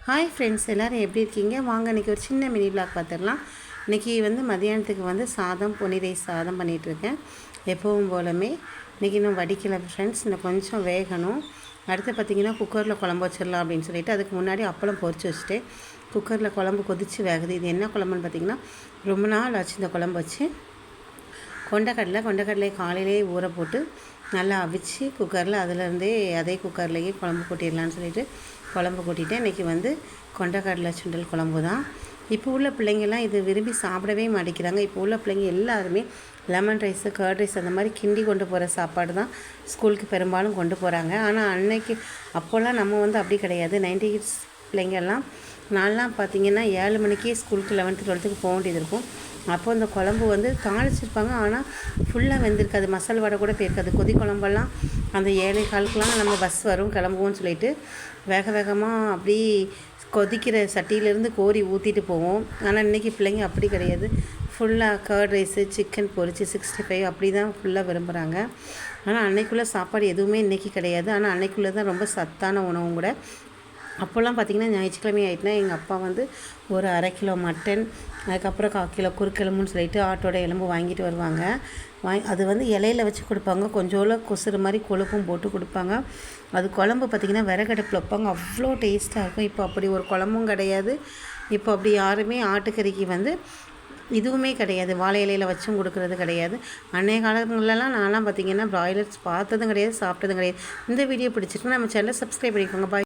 Hi friends, எல்லோரும் எப்படி இருக்கீங்க? வாங்க இன்றைக்கி ஒரு சின்ன மினி விளாக் பார்த்துடலாம். இன்றைக்கி மதியானத்துக்கு சாதம், பொன்னி ரைஸ் சாதம் பண்ணிகிட்ருக்கேன். எப்பவும் போலமே இன்றைக்கி இன்னும் வடிக்கலை ஃப்ரெண்ட்ஸ், இன்னும் கொஞ்சம் வேகணும். அடுத்து பார்த்திங்கன்னா குக்கரில் குழம்பு வச்சிடலாம் அப்படின்னு சொல்லிட்டு அதுக்கு முன்னாடி அப்பளம் பொரிச்சு வச்சுட்டு குக்கரில் குழம்பு கொதித்து வேகுது. இது என்ன குழம்புன்னு பார்த்திங்கன்னா, ரொம்ப நாள் ஆச்சு இந்த குழம்பு வச்சு. கொண்டக்கடலை காலையிலேயே ஊற போட்டு நல்லா அவிச்சு குக்கரில் அதிலேருந்தே அதே குக்கர்லேயே குழம்பு கொட்டிடலான்னு சொல்லிட்டு குழம்பு கொட்டிட்டேன். இன்றைக்கி கொண்டக்கடலை சுண்டல் குழம்பு தான். இப்போ உள்ள பிள்ளைங்கள்லாம் இது விரும்பி சாப்பிடவே மாட்டேங்கிறாங்க. இப்போ உள்ள பிள்ளைங்க எல்லாருமே லெமன் ரைஸு, கர்ட் ரைஸ் அந்த மாதிரி கிண்டி கொண்டு போகிற சாப்பாடு தான் ஸ்கூலுக்கு பெரும்பாலும் கொண்டு போகிறாங்க. ஆனால் அப்போல்லாம் நம்ம அப்படி கிடையாது. 90 கிட்ஸ் பிள்ளைங்கள்லாம் நான்லாம் பார்த்திங்கன்னா 7 மணிக்கே ஸ்கூலுக்கு 11th 12th போக வேண்டியது இருக்கும். அப்போ இந்த குழம்பு தாளிச்சிருப்பாங்க, ஆனால் ஃபுல்லாக வெந்திருக்காது. மசால் வடை கூட போயிருக்காது. கொதி குழம்பெல்லாம் அந்த 7:15 நம்ம பஸ் வரும் கிளம்புவோம்னு சொல்லிட்டு வேகமாக அப்படி கொதிக்கிற சட்டியிலேருந்து கோரி ஊற்றிட்டு போவோம். ஆனால் இன்றைக்கி பிள்ளைங்க அப்படி கிடையாது. ஃபுல்லாக கர்ட் ரைஸு, சிக்கன் பொரிச்சு 65 அப்படி தான் ஃபுல்லாக விரும்புகிறாங்க. ஆனால் அன்னைக்குள்ளே சாப்பாடு எதுவுமே இன்றைக்கி கிடையாது. ஆனால் அன்னைக்குள்ளே தான் ரொம்ப சத்தான உணவும் கூட. அப்போல்லாம் பார்த்திங்கன்னா ஞாயிற்றுக்கிழமை ஆகிட்டுனா எங்கள் அப்பா ஒரு 1/2 கிலோ மட்டன், அதுக்கப்புறம் 1/4 கிலோ குறுக்கெலும்புன்னு சொல்லிட்டு ஆட்டோட எலும்பு வாங்கிட்டு வருவாங்க. அது இலையில வச்சு கொடுப்பாங்க. கொஞ்சோல கொசுறு மாதிரி கொழுப்பும் போட்டு கொடுப்பாங்க. அது குழம்பு பார்த்திங்கன்னா விறகடுப்பில் வைப்பாங்க. அவ்வளோ டேஸ்ட்டாக இருக்கும். இப்போ அப்படி ஒரு குழம்பும் கிடையாது. இப்போ அப்படி யாருமே ஆட்டுக்கறிக்கு இதுவுமே கிடையாது. வாழை இலையில் வச்சும் கொடுக்குறது கிடையாது. அன்றைய காலங்கள்லாம் நான்லாம் பார்த்திங்கன்னா பிராய்லர்ஸ் பார்த்ததும் கிடையாது, சாப்பிட்டதும் கிடையாது. இந்த வீடியோ பிடிச்சிருக்குன்னா நம்ம சேனலை சப்ஸ்கிரைப் பண்ணிக்கோங்க. பாய்.